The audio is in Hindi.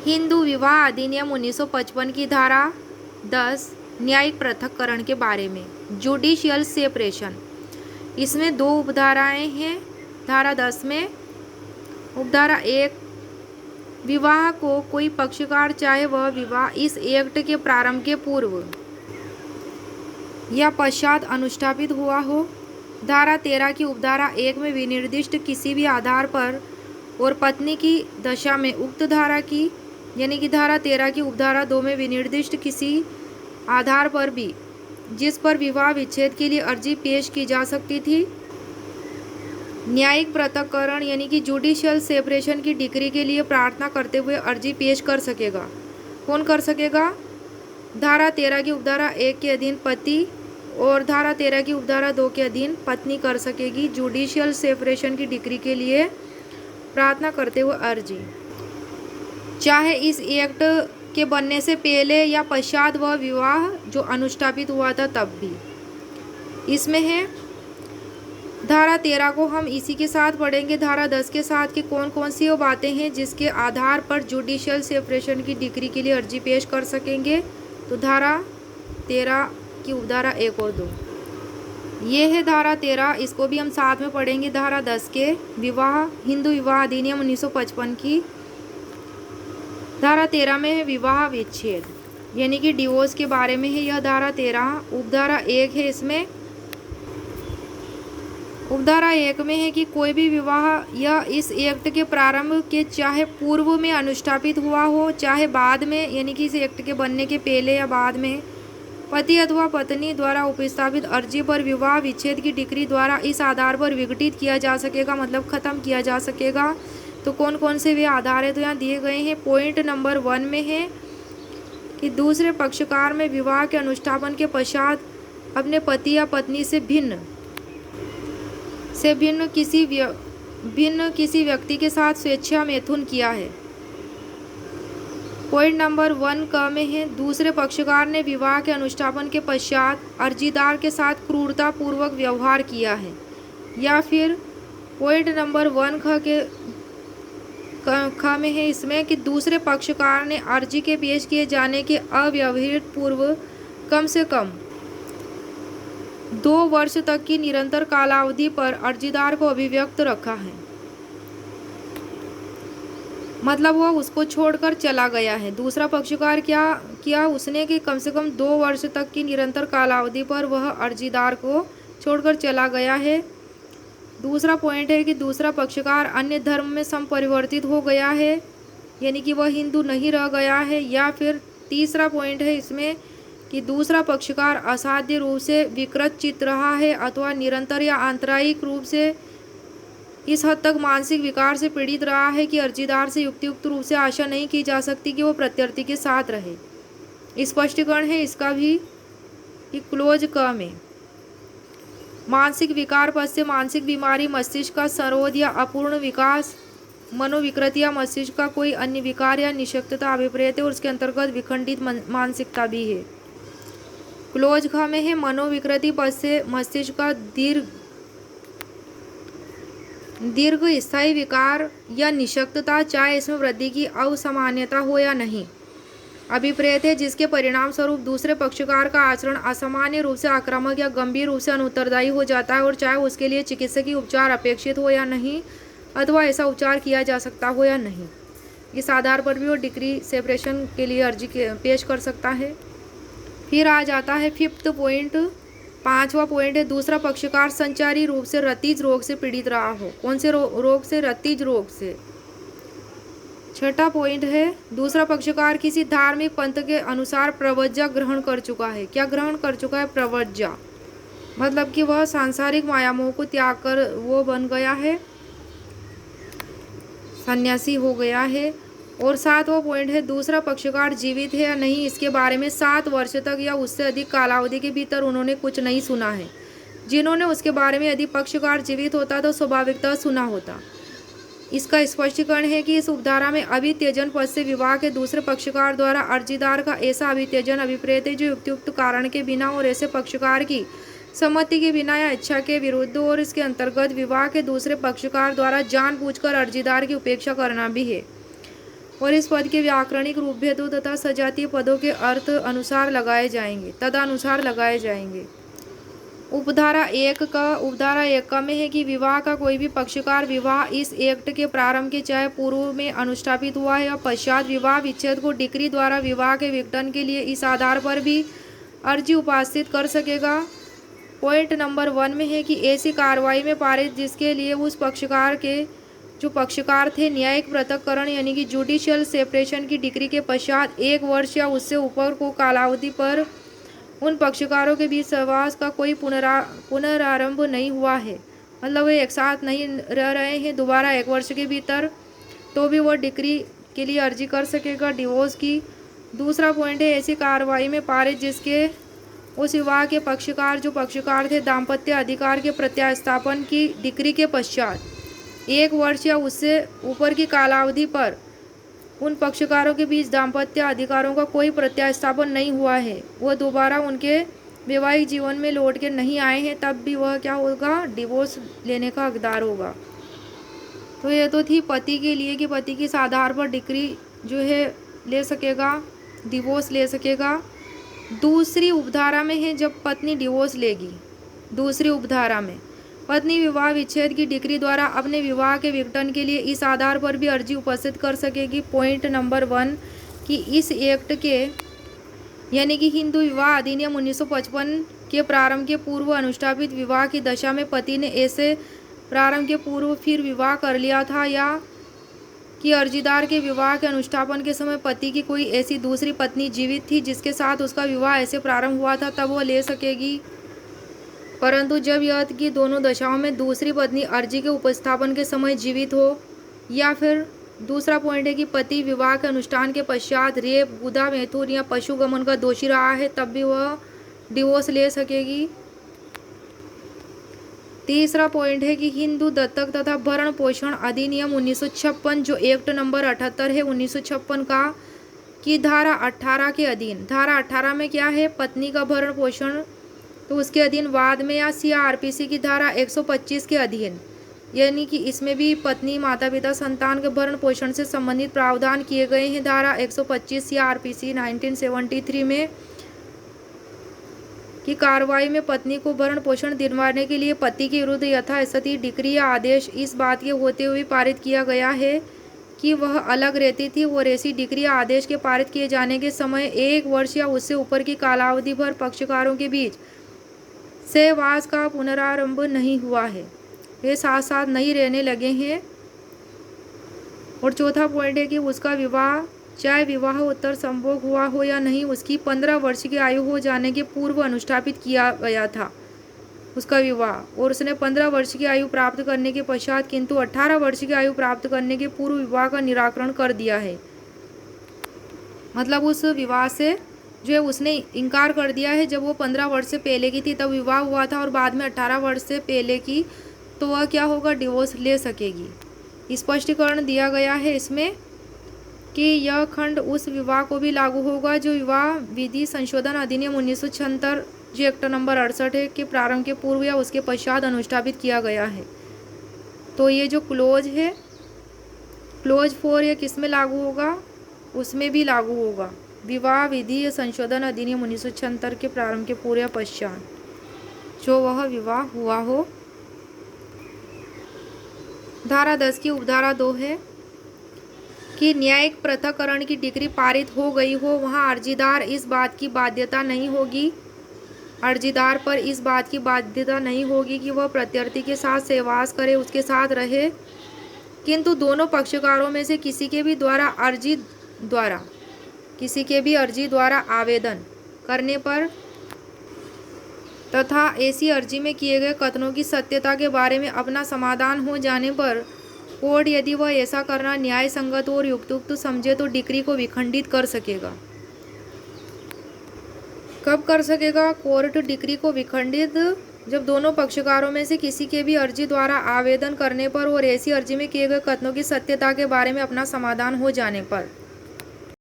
हिंदू विवाह अधिनियम 1955 की धारा 10 न्यायिक पृथक्करण के बारे में, जुडिशियल सेपरेशन। इसमें दो उपधाराएं हैं। धारा 10 में उपधारा 1, विवाह को कोई पक्षकार चाहे वह विवाह इस एक्ट के प्रारंभ के पूर्व या पश्चात अनुष्ठापित हुआ हो। धारा 13 की उपधारा 1 में विनिर्दिष्ट किसी भी आधार पर और पत्नी की दशा में उक्त धारा की यानी कि धारा 13 की उपधारा 2 में विनिर्दिष्ट किसी आधार पर भी जिस पर विवाह विच्छेद के लिए अर्जी पेश की जा सकती थी, न्यायिक पृथक्करण यानी कि जुडिशियल सेपरेशन की डिक्री के लिए प्रार्थना करते हुए अर्जी पेश कर सकेगा। कौन कर सकेगा? धारा 13 की उपधारा 1 के अधीन पति और धारा 13 की उपधारा 2 के अधीन पत्नी कर सकेगी जुडिशियल सेपरेशन की डिक्री के लिए प्रार्थना करते हुए अर्जी, चाहे इस एक्ट के बनने से पहले या पश्चात वह विवाह जो अनुष्ठापित हुआ था तब भी। इसमें है धारा 13 को हम इसी के साथ पढ़ेंगे धारा 10 के साथ कि कौन कौन सी वो बातें हैं जिसके आधार पर जुडिशियल सेपरेशन की डिक्री के लिए अर्जी पेश कर सकेंगे। तो धारा 13 की उपधारा 1 और 2 ये है धारा 13, इसको भी हम साथ में पढ़ेंगे। धारा 10 के विवाह हिंदू विवाह अधिनियम 1955 की धारा 13 में है विवाह विच्छेद यानी कि डिवोर्स के बारे में है यह धारा 13। उपधारा 1 है, इसमें उपधारा 1 में है कि कोई भी विवाह या इस एक्ट के प्रारंभ के चाहे पूर्व में अनुष्ठापित हुआ हो चाहे बाद में यानी कि इस एक्ट के बनने के पहले या बाद में पति अथवा पत्नी द्वारा उपस्थापित अर्जी पर विवाह विच्छेद की डिक्री द्वारा इस आधार पर विघटित किया जा सकेगा, मतलब खत्म किया जा सकेगा। तो कौन कौन से वे आधार है तो यहाँ दिए गए हैं। पॉइंट नंबर 1 में है कि दूसरे पक्षकार में विवाह के अनुष्ठापन के पश्चात अपने पति या पत्नी से भिन्न किसी व्यक्ति के साथ स्वेच्छा मैथुन किया है। पॉइंट नंबर 1 क में है दूसरे पक्षकार ने विवाह के अनुष्ठापन के पश्चात अर्जीदार के साथ क्रूरतापूर्वक व्यवहार किया है। या फिर पॉइंट नंबर 1 ख में है इसमें कि दूसरे पक्षकार ने अर्जी के पेश किए जाने के अव्यवहित पूर्व कम से कम 2 वर्ष तक की निरंतर कालावधि पर अर्जीदार को अभिव्यक्त रखा है, मतलब वह उसको छोड़कर चला गया है। दूसरा पक्षकार क्या किया उसने कि कम से कम 2 वर्ष तक की निरंतर कालावधि पर वह अर्जीदार को छोड़कर चला गया है। दूसरा पॉइंट है कि दूसरा पक्षकार अन्य धर्म में संपरिवर्तित हो गया है यानी कि वह हिंदू नहीं रह गया है। या फिर तीसरा पॉइंट है इसमें कि दूसरा पक्षकार असाध्य रूप से विकृत चित्त रहा है अथवा निरंतर या आंतरायिक रूप से इस हद तक मानसिक विकार से पीड़ित रहा है कि अर्जीदार से युक्तियुक्त रूप से आशा नहीं की जा सकती कि वो प्रत्यर्थी के साथ रहे। स्पष्टीकरण है इसका भी कि क्लोज क में मानसिक विकार पद से मानसिक बीमारी, मस्तिष्क का संरोध या अपूर्ण विकास, मनोविकृति या मस्तिष्क का कोई अन्य विकार या निशक्तता अभिप्रेत है और उसके अंतर्गत विखंडित मानसिकता भी है। क्लोज ख में है मनोविकृति पद से मस्तिष्क का दीर्घ स्थायी विकार या निशक्तता, चाहे इसमें वृद्धि की असामान्यता हो या नहीं, अभिप्रेत है जिसके परिणाम स्वरूप दूसरे पक्षकार का आचरण असामान्य रूप से आक्रामक या गंभीर रूप से अनुत्तरदायी हो जाता है और चाहे उसके लिए चिकित्सकीय उपचार अपेक्षित हो या नहीं अथवा ऐसा उपचार किया जा सकता हो या नहीं, इस आधार पर भी वो डिक्री सेपरेशन के लिए अर्जी पेश कर सकता है। फिर आ जाता है 5th पॉइंट, 5वां पॉइंट है दूसरा पक्षकार संचारी रूप से रतिज रोग से पीड़ित रहा हो। कौन से रोग से? रतिज रोग से। 6ठा पॉइंट है दूसरा पक्षकार किसी धार्मिक पंथ के अनुसार प्रवज्जा ग्रहण कर चुका है। क्या ग्रहण कर चुका है? प्रवज्जा, मतलब कि वह सांसारिक मायामोह को त्याग कर वो बन गया है, सन्यासी हो गया है। और 7वां पॉइंट है दूसरा पक्षकार जीवित है या नहीं इसके बारे में 7 वर्ष तक या उससे अधिक कालावधि के भीतर उन्होंने कुछ नहीं सुना है। जिन्होंने उसके बारे में यदि पक्षकार जीवित होता तो स्वाभाविकतः सुना होता। इसका स्पष्टीकरण है कि इस उपधारा में अभित्यजन पद से विवाह के दूसरे पक्षकार द्वारा अर्जीदार का ऐसा अभित्यजन अभिप्रेत है जो युक्तियुक्त कारण के बिना और ऐसे पक्षकार की सम्मति के बिना या इच्छा के विरुद्ध और इसके अंतर्गत विवाह के दूसरे पक्षकार द्वारा जानबूझकर अर्जीदार की उपेक्षा करना भी है। और इस पद के व्याकरणिक रूप भेदों तथा सजातीय पदों के अर्थ अनुसार लगाए जाएंगे, तदनुसार लगाए जाएंगे। उपधारा एक का में है कि विवाह का कोई भी पक्षकार विवाह इस एक्ट के प्रारंभ के चाहे पूर्व में अनुष्ठापित हुआ है या पश्चात विवाह विच्छेद को डिक्री द्वारा विवाह के विघटन के लिए इस आधार पर भी अर्जी उपस्थित कर सकेगा। पॉइंट नंबर 1 में है कि ऐसी कार्रवाई में पारित जिसके लिए उस पक्षकार के जो पक्षकार थे न्यायिक पृथक्करण यानी कि जुडिशियल सेपरेशन की डिक्री के पश्चात 1 वर्ष या उससे ऊपर को कालावधि पर उन पक्षकारों के बीच सहवास का कोई पुनरारंभ नहीं हुआ है, मतलब वे एक साथ नहीं रह रहे हैं दोबारा 1 वर्ष के भीतर, तो भी वो डिक्री के लिए अर्जी कर सकेगा डिवोर्स की। दूसरा पॉइंट है ऐसी कार्रवाई में पारित जिसके उस विवाह के पक्षकार जो पक्षकार थे दाम्पत्य अधिकार के प्रत्यास्थापन की डिक्री के पश्चात 1 वर्ष या उससे ऊपर की कालावधि पर उन पक्षकारों के बीच दाम्पत्य अधिकारों का कोई प्रत्यास्थापन नहीं हुआ है, वह दोबारा उनके वैवाहिक जीवन में लौट के नहीं आए हैं, तब भी वह क्या होगा, डिवोर्स लेने का हकदार होगा। तो ये तो थी पति के लिए कि पति किस आधार पर डिक्री जो है ले सकेगा, डिवोर्स ले सकेगा। दूसरी उपधारा में है जब पत्नी डिवोर्स लेगी। दूसरी उपधारा में पत्नी विवाह विच्छेद की डिक्री द्वारा अपने विवाह के विघटन के लिए इस आधार पर भी अर्जी उपस्थित कर सकेगी। पॉइंट नंबर 1 कि इस एक्ट के यानी कि हिंदू विवाह अधिनियम 1955 के प्रारंभ के पूर्व अनुष्ठापित विवाह की दशा में पति ने ऐसे प्रारंभ के पूर्व फिर विवाह कर लिया था या कि अर्जीदार के विवाह के अनुष्ठापन के समय पति की कोई ऐसी दूसरी पत्नी जीवित थी जिसके साथ उसका विवाह ऐसे प्रारंभ हुआ था, तब वह ले सकेगी। परंतु जब यह कि दोनों दशाओं में दूसरी पत्नी अर्जी के उपस्थापन के समय जीवित हो या फिर दूसरा पॉइंट है कि पति विवाह के अनुष्ठान के पश्चात रेप, गुदा, मैथुन या पशुगमन का दोषी रहा है, तब भी वह डिवोर्स ले सकेगी। तीसरा पॉइंट है कि हिंदू दत्तक तथा भरण पोषण अधिनियम 1956 जो एक्ट नंबर 78 है 1956 का की धारा 18 के अधीन, धारा 18 में क्या है, पत्नी का भरण पोषण, तो उसके अधीन बाद में या CRPC की धारा 125 के अधीन, यानी कि इसमें भी पत्नी, माता पिता, संतान के भरण पोषण से संबंधित प्रावधान किए गए हैं। धारा 125 CRPC 1973 में की कार्रवाई में पत्नी को भरण पोषण दिलवाने के लिए पति के विरुद्ध यथास्थिति डिक्री या आदेश इस बात के होते हुए पारित किया गया है कि वह अलग रहती थी और ऐसी डिक्री या आदेश के पारित किए जाने के समय 1 वर्ष या उससे ऊपर की कालावधि भर पक्षकारों के बीच सहवास का पुनरारंभ नहीं हुआ है, वे साथ साथ नहीं रहने लगे हैं। और चौथा पॉइंट है कि उसका विवाह चाहे विवाह उत्तर संभोग हुआ हो या नहीं, उसकी 15 वर्ष की आयु हो जाने के पूर्व अनुष्ठापित किया गया था उसका विवाह, और उसने 15 वर्ष की आयु प्राप्त करने के पश्चात किंतु 18 वर्ष की आयु प्राप्त करने के पूर्व विवाह का निराकरण कर दिया है। मतलब उस विवाह से जो है उसने इनकार कर दिया है, जब वो 15 वर्ष से पहले की थी तब विवाह हुआ था और बाद में 18 वर्ष से पहले की, तो वह क्या होगा, डिवोर्स ले सकेगी। स्पष्टीकरण दिया गया है इसमें कि यह खंड उस विवाह को भी लागू होगा जो विवाह विधि संशोधन अधिनियम 1976 जो एक्ट नंबर 68 है के प्रारंभ के पूर्व या उसके पश्चात अनुष्ठापित किया गया है। तो ये जो क्लोज है, क्लोज 4 ये किस में लागू होगा, उसमें भी लागू होगा, विवाह विधि संशोधन अधिनियम 1976 के प्रारंभ के पूर्व या पश्चात जो वह विवाह हुआ हो। धारा 10 की उपधारा 2 है कि न्यायिक पृथक्करण की डिक्री पारित हो गई हो, वहाँ अर्जीदार इस बात की बाध्यता नहीं होगी, अर्जीदार पर इस बात की बाध्यता नहीं होगी कि वह प्रत्यर्थी के साथ सहवास करे, उसके साथ रहे, किंतु दोनों पक्षकारों में से किसी के भी अर्जी द्वारा आवेदन करने पर तथा ऐसी अर्जी में किए गए कथनों की सत्यता के बारे में अपना समाधान हो जाने पर कोर्ट यदि वह ऐसा करना न्याय संगत और युक्तियुक्त समझे तो डिक्री को विखंडित कर सकेगा। कब कर सकेगा कोर्ट डिक्री को विखंडित, जब दोनों पक्षकारों में से किसी के भी अर्जी द्वारा आवेदन करने पर और ऐसी अर्जी में किए गए कथनों की सत्यता के बारे में अपना समाधान हो जाने पर।